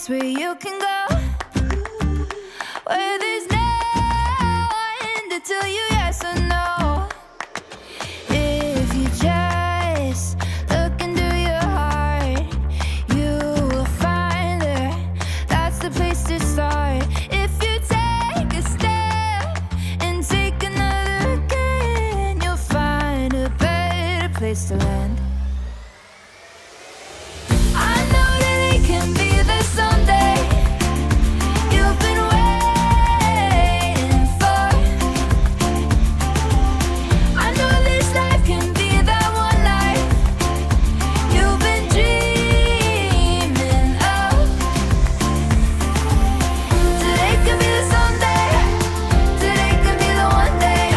place where you can go, where there's no one to tell you yes or no. If you just look into your heart, you will find there. That's the place to start. If you take a step and take another again, you'll find a better place to land. I know that it can be there someday. You've been waiting for. I know this life can be that one life you've been dreaming of. Today could be the someday. Today could be the one day.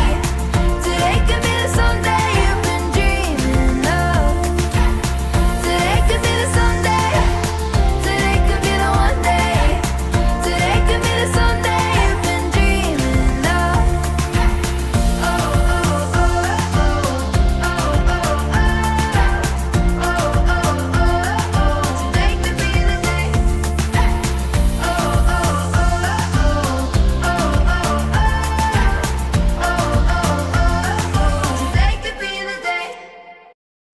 Today could be the someday you've been dreaming of. Today could be the someday. Today could be the one day. Today could be the someday you've been dreaming of. Oh, oh, oh, oh, oh, oh, oh, oh. Today could be the day. Oh, oh, oh, oh, oh, today could be the day.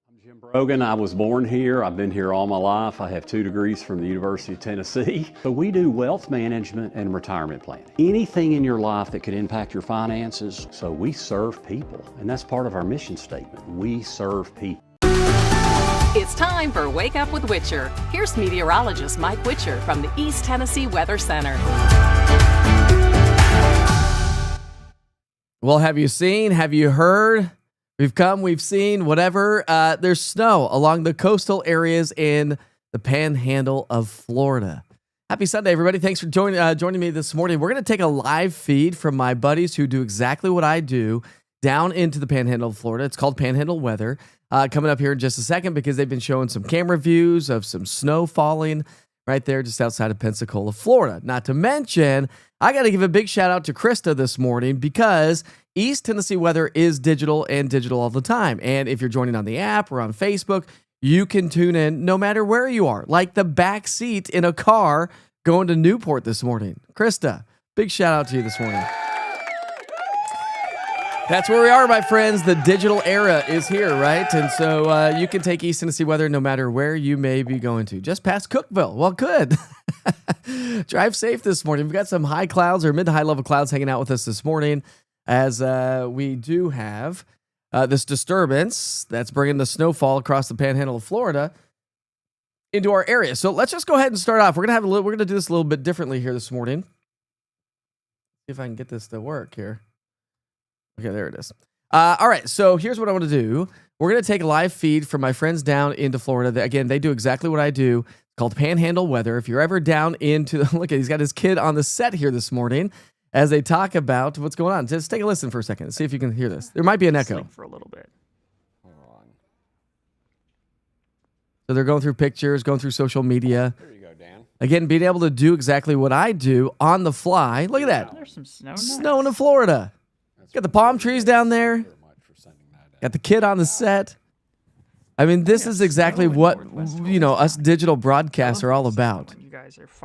I'm Jim Brogan. I was born here. I've been here all my life. I have 2 degrees from the University of Tennessee. So we do wealth management and retirement planning. Anything in your life that could impact your finances. So we serve people, and that's part of our mission statement. We serve people. It's time for Wake Up with Witcher. Here's meteorologist Mike Witcher from the East Tennessee Weather Center. Well, have you seen? Have you heard? We've come, we've seen, whatever. There's snow along the coastal areas in the panhandle of Florida. Happy Sunday, everybody. Thanks for joining me this morning. We're going to take a live feed from my buddies who do exactly what I do down into the panhandle of Florida. It's called Panhandle Weather. Coming up here in just a second because they've been showing some camera views of some snow falling right there just outside of Pensacola, Florida. Not to mention, I got to give a big shout out to Krista this morning because East Tennessee Weather is digital and digital all the time. And if you're joining on the app or on Facebook, you can tune in no matter where you are, like the back seat in a car going to Newport this morning. Krista, big shout out to you this morning. That's where we are, my friends. The digital era is here, right? And so you can take East Tennessee Weather no matter where you may be going to. Just past Cookeville. Well, good. Drive safe this morning. We've got some high clouds or mid to high level clouds hanging out with us this morning as we do have this disturbance that's bringing the snowfall across the panhandle of Florida into our area. So let's just go ahead and start off. We're gonna do this a little bit differently here this morning. See if I can get this to work here. Okay, there it is. All right, so here's what I want to do. We're going to take a live feed from my friends down into Florida. Again, they do exactly what I do. It's called Panhandle Weather. If you're ever down into, look, he's got his kid on the set here this morning as they talk about what's going on. Just take a listen for a second. See if you can hear this. There might be an echo. For a little bit. So they're going through pictures, going through social media. There you go, Dan. Again, being able to do exactly what I do on the fly. Look at that. There's some snow. Snow in Florida. Got the palm trees down there. Got the kid on the set. I mean, this is exactly what, us digital broadcasts are all about.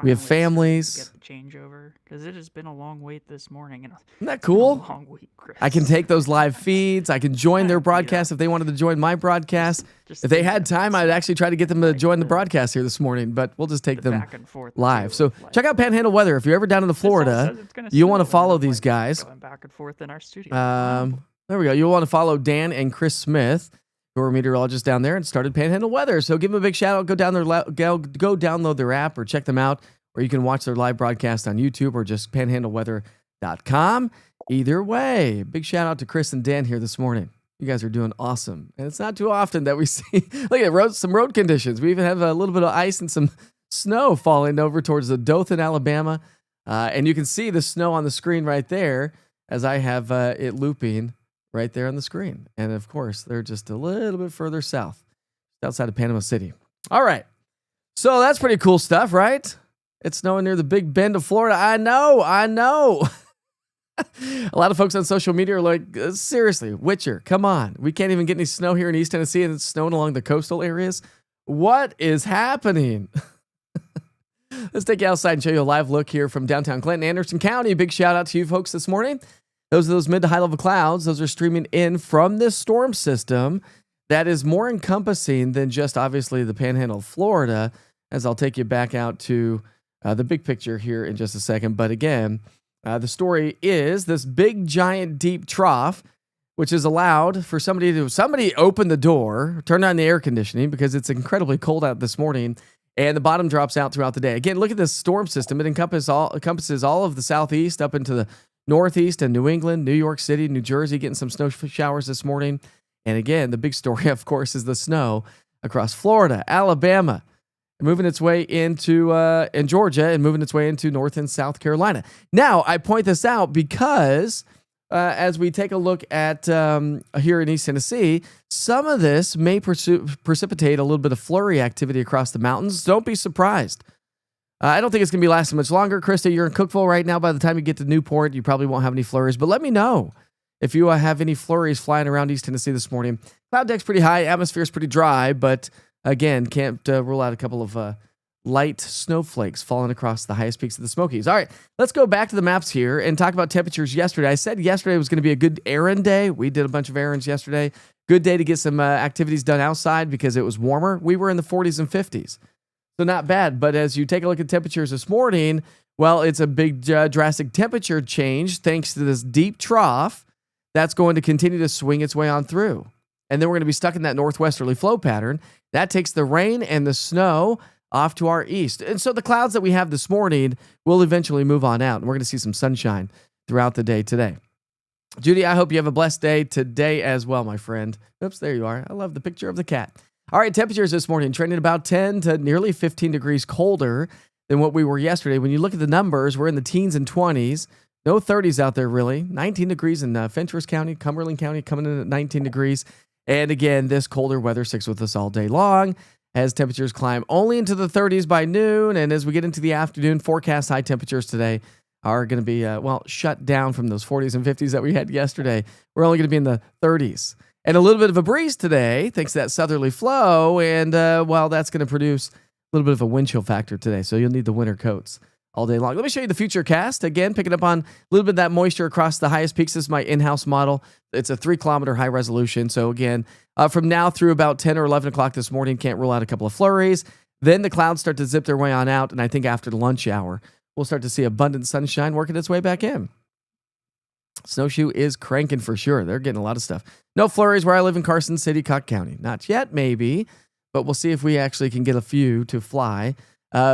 We have families. Get the changeover because it has been a long wait this morning. And Isn't that cool? a long week, Chris. I can take those live feeds. I can join their broadcast if they wanted to join my broadcast. If they had time, I'd actually try to get them to join the broadcast here this morning, but we'll just take them live. So check out Panhandle Weather. If you're ever down in Florida, you want to follow these guys. Going back and forth in our studio. There we go. You'll want to follow Dan and Chris Smith, who are meteorologists down there and started Panhandle Weather. So give them a big shout out. Go down there, go download their app or check them out, or you can watch their live broadcast on YouTube or just panhandleweather.com. Either way, big shout out to Chris and Dan here this morning. You guys are doing awesome. And it's not too often that we see, look at some road conditions. We even have a little bit of ice and some snow falling over towards the Dothan, Alabama. And you can see the snow on the screen right there as I have it looping right there on the screen. And of course, they're just a little bit further south, outside of Panama City. All right. So that's pretty cool stuff, right? It's snowing near the Big Bend of Florida. I know. A lot of folks on social media are like, seriously, Witcher, come on. We can't even get any snow here in East Tennessee, and it's snowing along the coastal areas. What is happening? Let's take you outside and show you a live look here from downtown Clinton, Anderson County. Big shout out to you folks this morning. Those are those mid to high level clouds. Those are streaming in from this storm system that is more encompassing than just obviously the panhandle of Florida, as I'll take you back out to the big picture here in just a second. But again, the story is this big, giant, deep trough, which is allowed for somebody open the door, turn on the air conditioning because it's incredibly cold out this morning, and the bottom drops out throughout the day. Again, look at this storm system. It encompasses all of the southeast up into the northeast and New England, New York City, New Jersey, getting some snow showers this morning. And again, the big story, of course, is the snow across Florida, Alabama, moving its way into in Georgia and moving its way into North and South Carolina. Now, I point this out because as we take a look at here in East Tennessee, some of this may precipitate a little bit of flurry activity across the mountains. Don't be surprised. I don't think it's going to be lasting much longer. Krista, you're in Cookeville right now. By the time you get to Newport, you probably won't have any flurries. But let me know if you have any flurries flying around East Tennessee this morning. Cloud deck's pretty high. Atmosphere's pretty dry. But again, can't rule out a couple of light snowflakes falling across the highest peaks of the Smokies. All right, let's go back to the maps here and talk about temperatures yesterday. I said yesterday was going to be a good errand day. We did a bunch of errands yesterday. Good day to get some activities done outside because it was warmer. We were in the 40s and 50s. So not bad, but as you take a look at temperatures this morning, well, it's a big drastic temperature change thanks to this deep trough that's going to continue to swing its way on through. And then we're going to be stuck in that northwesterly flow pattern. That takes the rain and the snow off to our east. And so the clouds that we have this morning will eventually move on out, and we're going to see some sunshine throughout the day today. Judy, I hope you have a blessed day today as well, my friend. Oops, there you are. I love the picture of the cat. All right, temperatures this morning trending about 10 to nearly 15 degrees colder than what we were yesterday. When you look at the numbers, we're in the teens and 20s. No 30s out there, really. 19 degrees in Fentress County, Cumberland County coming in at 19 degrees. And again, this colder weather sticks with us all day long as temperatures climb only into the 30s by noon. And as we get into the afternoon, forecast high temperatures today are going to be, shut down from those 40s and 50s that we had yesterday. We're only going to be in the 30s. And a little bit of a breeze today, thanks to that southerly flow. And, that's going to produce a little bit of a wind chill factor today. So you'll need the winter coats all day long. Let me show you the future cast. Again, picking up on a little bit of that moisture across the highest peaks. This is my in-house model. It's a 3-kilometer high resolution. So again, from now through about 10 or 11 o'clock this morning, can't rule out a couple of flurries. Then the clouds start to zip their way on out. And I think after the lunch hour, we'll start to see abundant sunshine working its way back in. Snowshoe is cranking for sure. They're getting a lot of stuff. No flurries where I live in Carson City, Cook County. Not yet, maybe, but we'll see if we actually can get a few to fly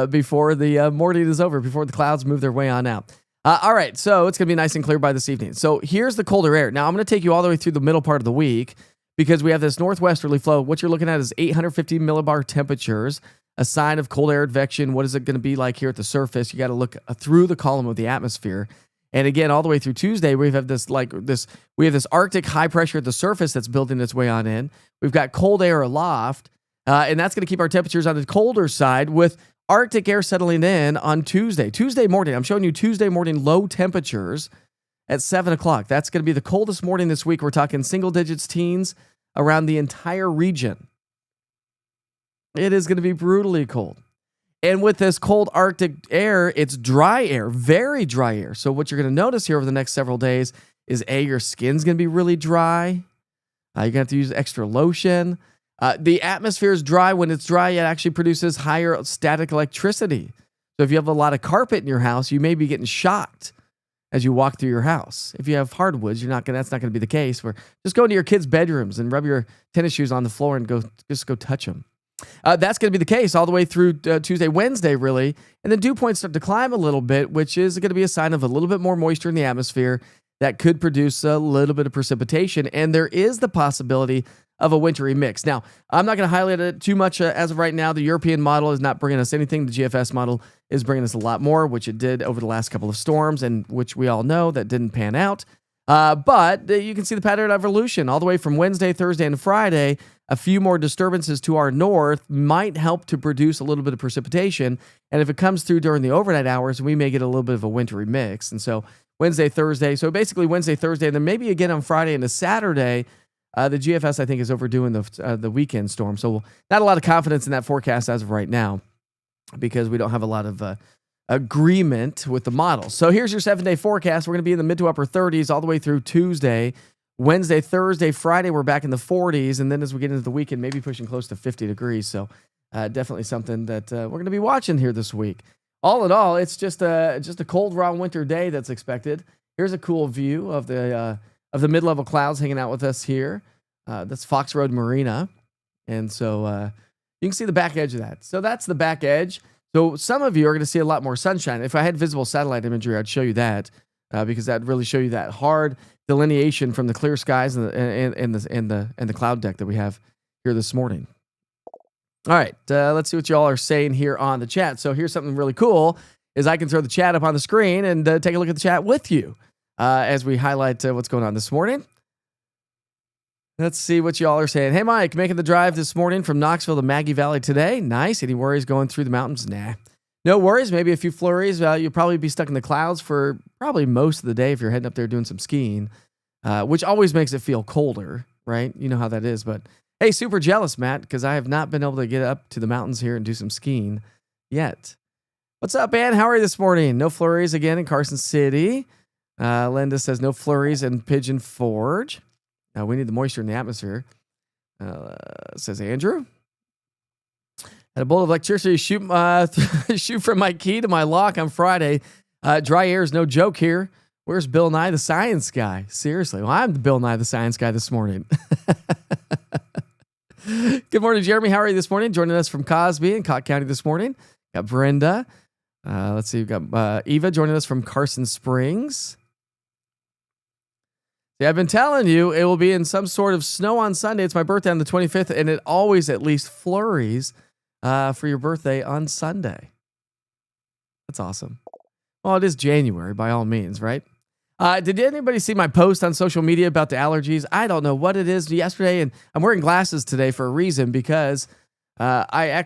before the morning is over, before the clouds move their way on out. All right, so it's going to be nice and clear by this evening. So here's the colder air. Now, I'm going to take you all the way through the middle part of the week because we have this northwesterly flow. What you're looking at is 850 millibar temperatures, a sign of cold air advection. What is it going to be like here at the surface? You got to look through the column of the atmosphere. And again, all the way through Tuesday, we have this Arctic high pressure at the surface that's building its way on in. We've got cold air aloft, and that's going to keep our temperatures on the colder side with Arctic air settling in on Tuesday. Tuesday morning, I'm showing you Tuesday morning low temperatures at 7 o'clock. That's going to be the coldest morning this week. We're talking single digits, teens around the entire region. It is going to be brutally cold. And with this cold Arctic air, it's dry air, very dry air. So what you're going to notice here over the next several days is your skin's going to be really dry. You're going to have to use extra lotion. The atmosphere is dry. When it's dry, it actually produces higher static electricity. So if you have a lot of carpet in your house, you may be getting shocked as you walk through your house. If you have hardwoods, that's not going to be the case. Just go into your kids' bedrooms and rub your tennis shoes on the floor and go touch them. That's going to be the case all the way through Tuesday, Wednesday, really. And then dew points start to climb a little bit, which is going to be a sign of a little bit more moisture in the atmosphere that could produce a little bit of precipitation. And there is the possibility of a wintry mix. Now, I'm not going to highlight it too much as of right now. The European model is not bringing us anything. The GFS model is bringing us a lot more, which it did over the last couple of storms, and which we all know that didn't pan out. But you can see the pattern of evolution all the way from Wednesday, Thursday, and Friday. A few more disturbances to our north might help to produce a little bit of precipitation. And if it comes through during the overnight hours, we may get a little bit of a wintry mix. And so Wednesday, Thursday. So basically Wednesday, Thursday, and then maybe again on Friday and a Saturday. The GFS, I think, is overdoing the weekend storm. So not a lot of confidence in that forecast as of right now. because we don't have a lot of agreement with the model. So here's your 7-day forecast. We're going to be in the mid to upper 30s all the way through Tuesday. Wednesday, Thursday, Friday, we're back in the 40s. And then as we get into the weekend, maybe pushing close to 50 degrees. So definitely something that we're going to be watching here this week. All in all, it's just a cold, raw winter day that's expected. Here's a cool view of the mid-level clouds hanging out with us here. That's Fox Road Marina. And so you can see the back edge of that. So that's the back edge. So some of you are going to see a lot more sunshine. If I had visible satellite imagery, I'd show you that because that'd really show you that hard delineation from the clear skies and the cloud deck that we have here this morning. All right, let's see what y'all are saying here on the chat. So here's something really cool: is I can throw the chat up on the screen and take a look at the chat with you as we highlight what's going on this morning. Let's see what y'all are saying. Hey, Mike, making the drive this morning from Knoxville to Maggie Valley today. Nice. Any worries going through the mountains? Nah. No worries. Maybe a few flurries. You'll probably be stuck in the clouds for probably most of the day if you're heading up there doing some skiing, which always makes it feel colder, right? You know how that is. But hey, super jealous, Matt, because I have not been able to get up to the mountains here and do some skiing yet. What's up, Ann? How are you this morning? No flurries again in Carson City. Linda says no flurries in Pigeon Forge. We need the moisture in the atmosphere, says Andrew. Had a bolt of electricity shoot from my key to my lock on Friday. Dry air is no joke here. Where's Bill Nye the Science Guy? Seriously. Well, I'm Bill Nye the Science Guy this morning. Good morning, Jeremy. How are you this morning? Joining us from Cosby and Cott County this morning. Got Brenda. Let's see. We've got Eva joining us from Carson Springs. Yeah, I've been telling you it will be in some sort of snow on Sunday. It's my birthday on the 25th, and it always at least flurries for your birthday on Sunday. That's awesome. Well, it is January by all means, right? Did anybody see my post on social media about the allergies? I don't know what it is yesterday, and I'm wearing glasses today for a reason because I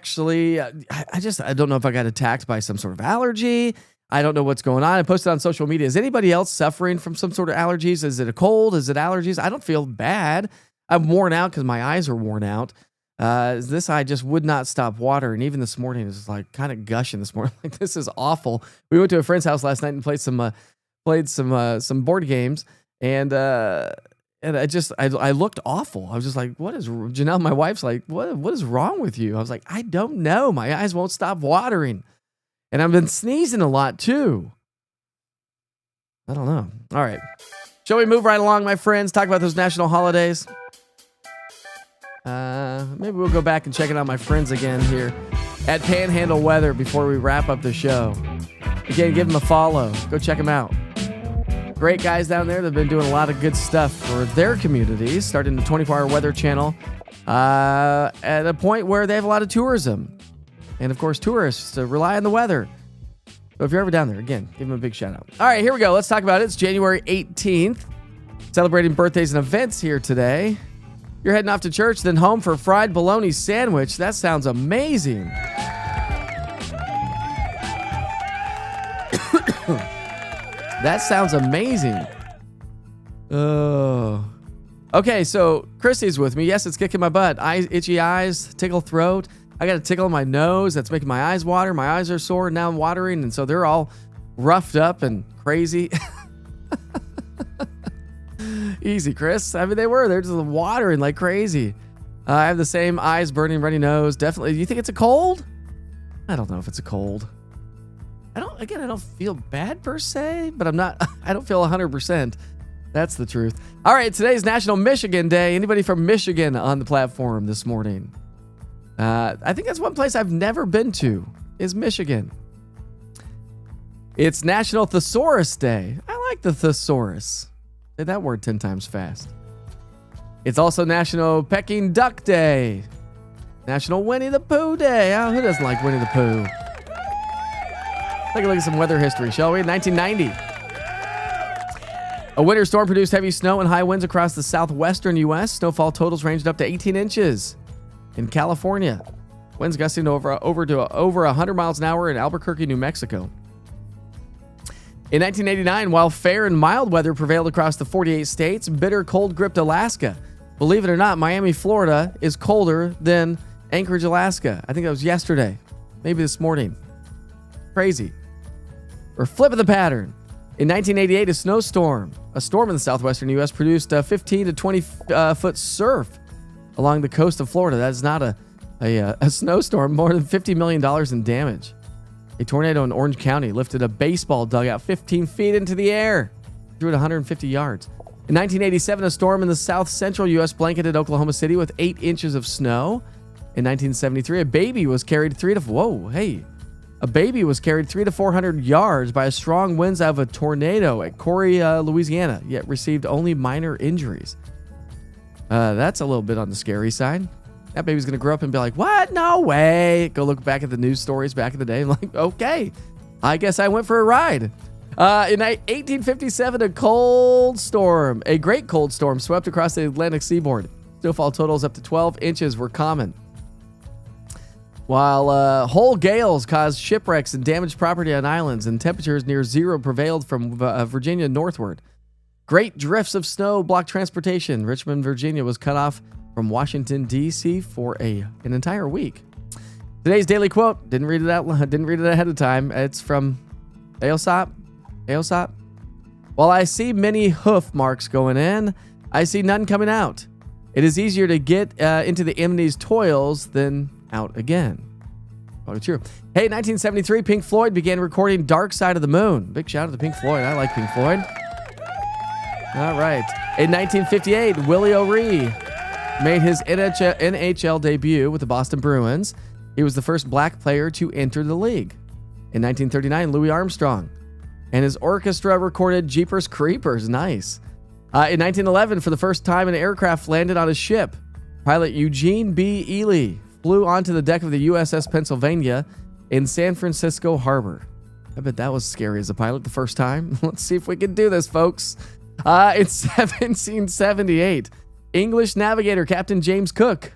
don't know if I got attacked by some sort of allergy. I don't know what's going on. I posted on social media. Is anybody else suffering from some sort of allergies? Is it a cold? Is it allergies? I don't feel bad. I'm worn out because my eyes are worn out. This eye just would not stop watering. Even this morning, it was like kind of gushing this morning. Like, this is awful. We went to a friend's house last night and played some board games, and I looked awful. I was just like, what is Janelle? My wife's like, what is wrong with you? I was like, I don't know. My eyes won't stop watering. And I've been sneezing a lot too. I don't know. All right. Shall we move right along, my friends? Talk about those national holidays. Maybe we'll go back and check it out, my friends, again here at Panhandle Weather before we wrap up the show. Again, give them a follow. Go check them out. Great guys down there. They've been doing a lot of good stuff for their communities, starting the 24-hour weather channel at a point where they have a lot of tourism. And, of course, tourists rely on the weather. So if you're ever down there, again, give them a big shout out. All right, here we go. Let's talk about it. It's January 18th. Celebrating birthdays and events here today. You're heading off to church, then home for a fried bologna sandwich. That sounds amazing. That sounds amazing. Oh. Okay, so Christy's with me. Yes, it's kicking my butt. Itchy eyes, tickle throat. I got a tickle in my nose that's making my eyes water. My eyes are sore, and now I'm watering, and so they're all roughed up and crazy. Easy, Chris. I mean, they're just watering like crazy. I have the same eyes burning, runny nose. Definitely. You think it's a cold? I don't know if it's a cold. I don't feel bad per se, but I don't feel 100%. That's the truth. All right, today's National Michigan Day. Anybody from Michigan on the platform this morning? I think that's one place I've never been to, is Michigan. It's National Thesaurus Day. I like the thesaurus. Say that word 10 times fast. It's also National Peking Duck Day. National Winnie the Pooh Day. Oh, who doesn't like Winnie the Pooh? Take a look at some weather history, shall we? 1990. A winter storm produced heavy snow and high winds across the southwestern U.S. Snowfall totals ranged up to 18 inches. In California, winds gusting to over 100 miles an hour in Albuquerque, New Mexico. In 1989, while fair and mild weather prevailed across the 48 states, bitter cold gripped Alaska. Believe it or not, Miami, Florida is colder than Anchorage, Alaska. I think that was yesterday. maybe this morning. Crazy. We're flipping the pattern. In 1988, a snowstorm, a storm in the southwestern U.S., produced a 15 to 20 foot surf along the coast of Florida. That is not a snowstorm. More than $50 million in damage. A tornado in Orange County lifted a baseball dugout 15 feet into the air, threw it 150 yards. In 1987, a storm in the south central U.S. blanketed Oklahoma City with 8 inches of snow. In 1973, a baby was carried 300 to 400 yards by a strong winds out of a tornado at Corey, Louisiana, yet received only minor injuries. That's a little bit on the scary side. That baby's going to grow up and be like, what? No way. Go look back at the news stories back in the day. I'm like, okay, I guess I went for a ride. In 1857, a great cold storm swept across the Atlantic seaboard. Snowfall totals up to 12 inches were common. While whole gales caused shipwrecks and damaged property on islands, and temperatures near zero prevailed from Virginia northward. Great drifts of snow blocked transportation. Richmond, Virginia was cut off from Washington, D.C. for an entire week. Today's daily quote, didn't read it ahead of time. It's from Aesop. While I see many hoof marks going in, I see none coming out. It is easier to get into the enemy's toils than out again. Probably true. Hey, 1973, Pink Floyd began recording Dark Side of the Moon. Big shout out to Pink Floyd. I like Pink Floyd. All right. In 1958, Willie O'Ree made his NHL debut with the Boston Bruins. He was the first black player to enter the league. In 1939, Louis Armstrong and his orchestra recorded Jeepers Creepers. Nice. In 1911, for the first time, an aircraft landed on a ship. Pilot Eugene B. Ely flew onto the deck of the USS Pennsylvania in San Francisco Harbor. I bet that was scary as a pilot the first time. Let's see if we can do this, folks. In 1778, English navigator Captain Cook,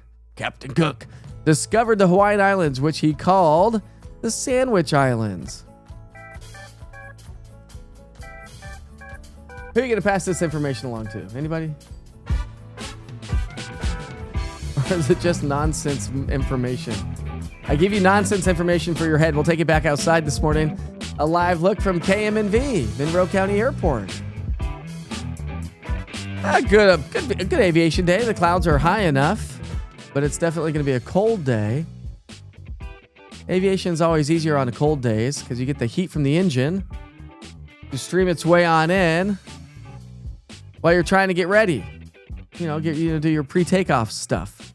discovered the Hawaiian Islands, which he called the Sandwich Islands. Who are you going to pass this information along to? Anybody? Or is it just nonsense information? I give you nonsense information for your head. We'll take it back outside this morning. A live look from KMNV, Monroe County Airport. A good aviation day. The clouds are high enough, but it's definitely going to be a cold day. Aviation's always easier on the cold days because you get the heat from the engine to stream its way on in while you're trying to get ready. Do your pre-takeoff stuff.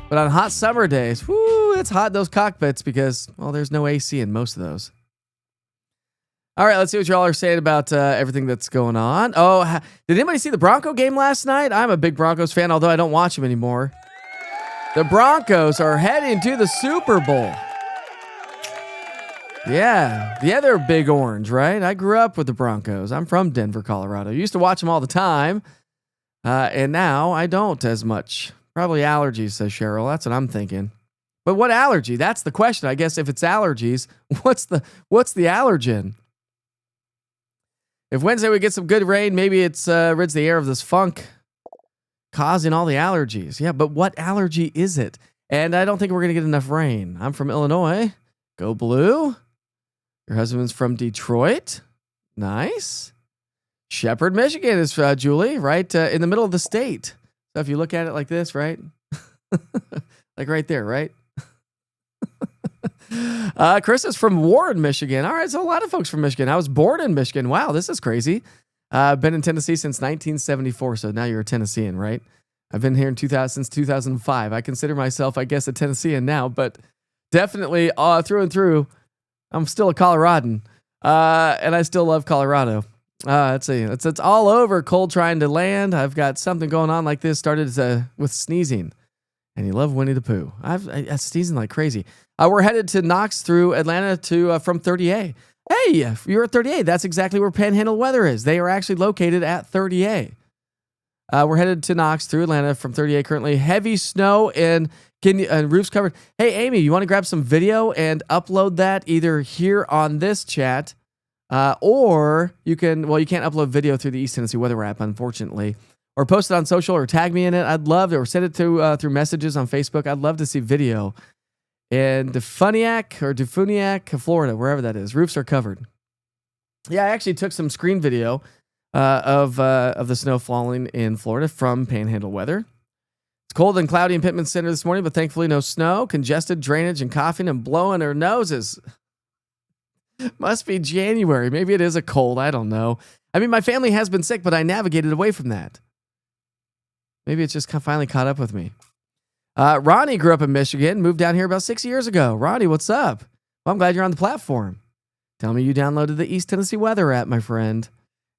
But on hot summer days, it's hot in those cockpits because, there's no AC in most of those. All right, let's see what y'all are saying about everything that's going on. Oh, did anybody see the Bronco game last night? I'm a big Broncos fan, although I don't watch them anymore. The Broncos are heading to the Super Bowl. Yeah, they're big orange, right? I grew up with the Broncos. I'm from Denver, Colorado. I used to watch them all the time, and now I don't as much. Probably allergies, says Cheryl. That's what I'm thinking. But what allergy? That's the question. I guess if it's allergies, what's the allergen? If Wednesday we get some good rain, maybe it's rids the air of this funk causing all the allergies. Yeah, but what allergy is it? And I don't think we're going to get enough rain. I'm from Illinois. Go Blue. Your husband's from Detroit. Nice. Shepherd, Michigan is Julie, right in the middle of the state. So if you look at it like this, right? Like right there, right? Chris is from Warren, Michigan. All right, so a lot of folks from Michigan. I was born in Michigan. Wow, this is crazy. Been in Tennessee since 1974, so now you're a Tennessean, right? I've been here since 2005. I consider myself, I guess, a Tennessean now, but definitely through and through, I'm still a Coloradan, and I still love Colorado. Let's see. It's all over. Cold trying to land. I've got something going on like this. Started with sneezing. And you love Winnie the Pooh. I'm sneezing like crazy. We're headed to Knox through Atlanta from 30A. Hey, you're at 30A. That's exactly where Panhandle Weather is. They are actually located at 30A. We're headed to Knox through Atlanta from 30A currently. Heavy snow and roofs covered. Hey, Amy, you want to grab some video and upload that either here on this chat or you can't upload video through the East Tennessee Weather app, unfortunately. Or post it on social or tag me in it. I'd love to, or send it through messages on Facebook. I'd love to see video in Defuniak, Florida, wherever that is. Roofs are covered. Yeah, I actually took some screen video of the snow falling in Florida from Panhandle weather. It's cold and cloudy in Pittman Center this morning, but thankfully no snow. Congested, drainage, and coughing and blowing our noses. Must be January. Maybe it is a cold. I don't know. I mean, my family has been sick, but I navigated away from that. Maybe it's just finally caught up with me. Ronnie grew up in Michigan, moved down here about 6 years ago. Ronnie, what's up? Well, I'm glad you're on the platform. Tell me you downloaded the East Tennessee Weather app, my friend.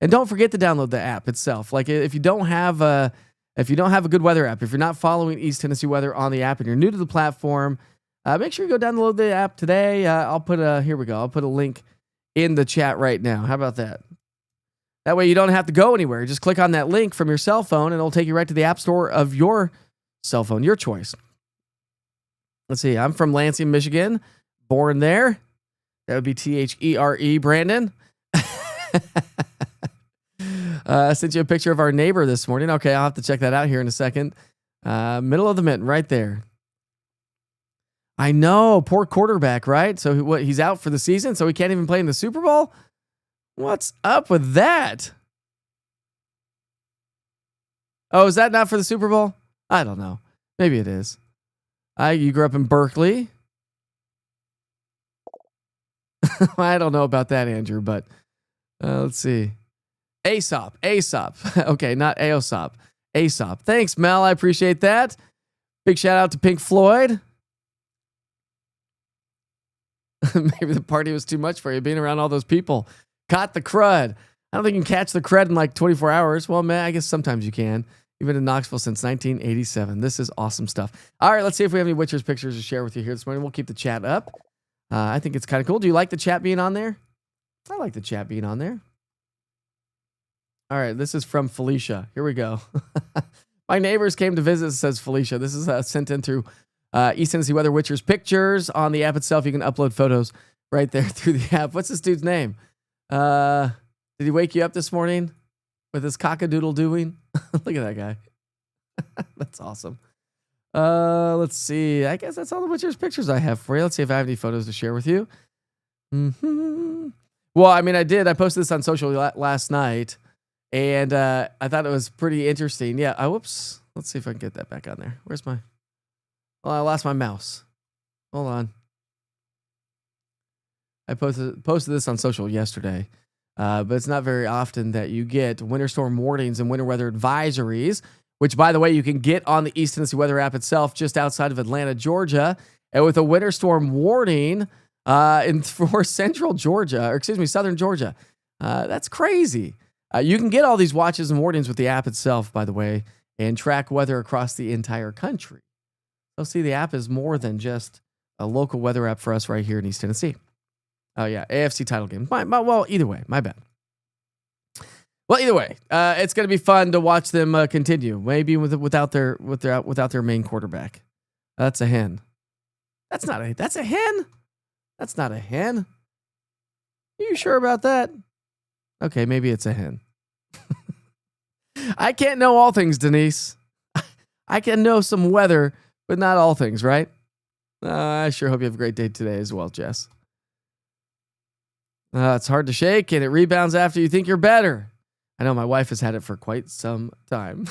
And don't forget to download the app itself. Like if you don't have a good weather app, if you're not following East Tennessee Weather on the app and you're new to the platform, make sure you go download the app today. Here we go. I'll put a link in the chat right now. How about that? That way you don't have to go anywhere. Just click on that link from your cell phone and it'll take you right to the app store of your cell phone, your choice. Let's see. I'm from Lansing, Michigan. Born there. That would be THERE, Brandon. I sent you a picture of our neighbor this morning. Okay, I'll have to check that out here in a second. Middle of the mitten, right there. I know, poor quarterback, right? So he's out for the season, so he can't even play in the Super Bowl? What's up with that? Oh, is that not for the Super Bowl? I don't know. Maybe it is. You grew up in Berkeley. I don't know about that, Andrew, but let's see. Aesop. Okay, not Aesop. Aesop. Thanks, Mel. I appreciate that. Big shout out to Pink Floyd. Maybe the party was too much for you, being around all those people. Caught the crud. I don't think you can catch the crud in like 24 hours. Well, man, I guess sometimes you can. You've been in Knoxville since 1987. This is awesome stuff. All right, let's see if we have any Witchers pictures to share with you here this morning. We'll keep the chat up. I think it's kind of cool. Do you like the chat being on there? I like the chat being on there. All right, this is from Felicia. Here we go. My neighbors came to visit, says Felicia. This is sent in through East Tennessee Weather Witchers pictures. On the app itself, you can upload photos right there through the app. What's this dude's name? Did he wake you up this morning with his cockadoodle doing? Look at that guy. That's awesome. Let's see. I guess that's all the Witchers pictures I have for you. Let's see if I have any photos to share with you. Well, I mean, I did. I posted this on social last night, and I thought it was pretty interesting. Yeah. Whoops. Let's see if I can get that back on there. Where's my... Oh, I lost my mouse. Hold on. I posted this on social yesterday, but it's not very often that you get winter storm warnings and winter weather advisories, which, by the way, you can get on the East Tennessee Weather app itself just outside of Atlanta, Georgia. And with a winter storm warning for central Georgia, or excuse me, southern Georgia. That's crazy. You can get all these watches and warnings with the app itself, by the way, and track weather across the entire country. So see, the app is more than just a local weather app for us right here in East Tennessee. Oh, yeah, AFC title game. Well, either way, my bad. Well, either way, it's going to be fun to watch them continue. Maybe without their main quarterback. That's a hen. That's a hen. That's not a hen. Are you sure about that? Okay, maybe it's a hen. I can't know all things, Denise. I can know some weather, but not all things, right? I sure hope you have a great day today as well, Jess. It's hard to shake, and it rebounds after you think you're better. I know my wife has had it for quite some time.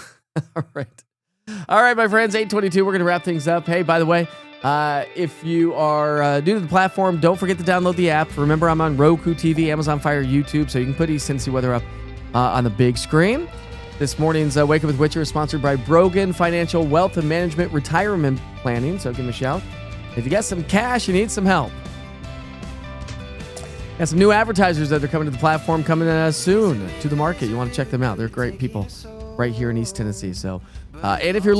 All right, my friends, 8:22. We're going to wrap things up. Hey, by the way, if you are new to the platform, don't forget to download the app. Remember, I'm on Roku TV, Amazon Fire, YouTube, so you can put East Tennessee Weather up on the big screen. This morning's Wake Up with Witcher is sponsored by Brogan Financial Wealth and Management Retirement Planning, so give them a shout. If you got some cash, you need some help. Got some new advertisers that are coming to the platform coming soon to the market. You want to check them out. They're great people right here in East Tennessee. So, and if you're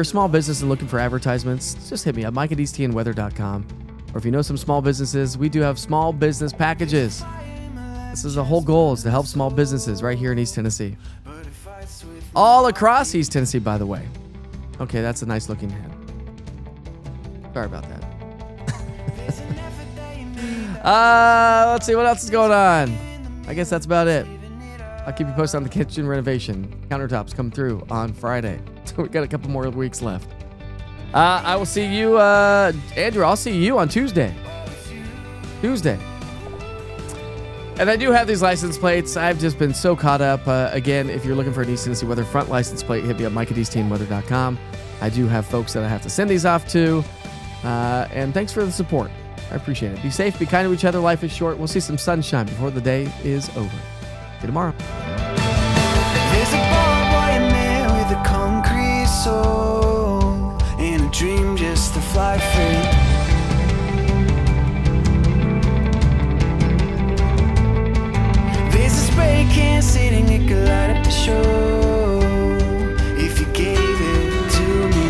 a small business and looking for advertisements, just hit me up, mike@eastnweather.com. Or if you know some small businesses, we do have small business packages. This is the whole goal, is to help small businesses right here in East Tennessee. All across East Tennessee, by the way. Okay, that's a nice looking hand. Sorry about that. Let's see what else is going on. I guess that's about it. I'll keep you posted on the kitchen renovation. Countertops come through on Friday. So we got a couple more weeks left. I will see you, Andrew. I'll see you on Tuesday. And I do have these license plates. I've just been so caught up. Again, if you're looking for an East Tennessee Weather front license plate, hit me up, Mike at EastTennweather.com. I do have folks that I have to send these off to. And thanks for the support. I appreciate it. Be safe, be kind to each other. Life is short. We'll see some sunshine before the day is over. See you tomorrow. There's a barbed wire man with a concrete soul and a dream just to fly free. There's a spray can sitting, it could light up the show if you gave it to me.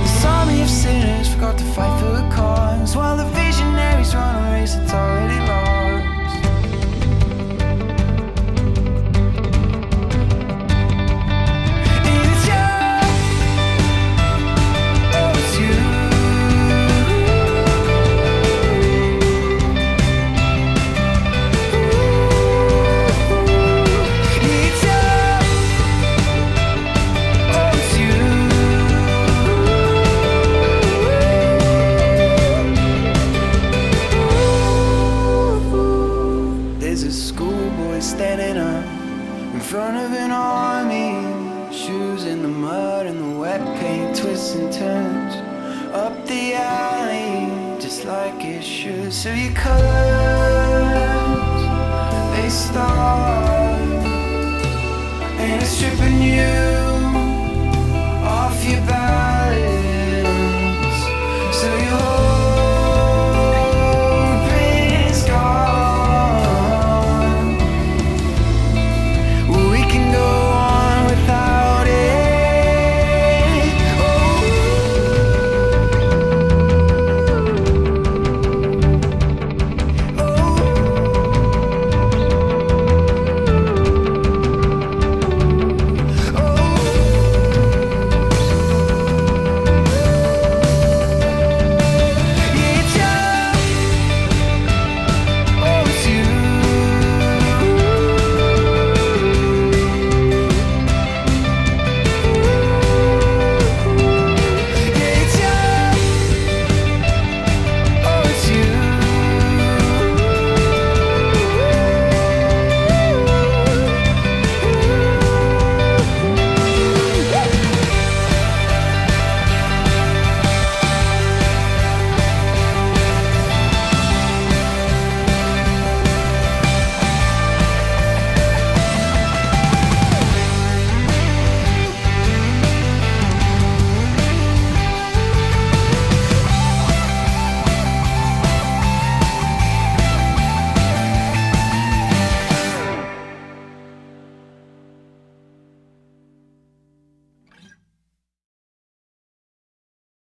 This army of sinners forgot to fight for a cause, while the visionaries run a race that's already lost. And it's you, oh it's you. It's you, oh it's you. There's a schoolboy standing up in front of an army, shoes in the mud and the wet paint twists and turns up the alley just like it should. So your colors, they start and it's stripping you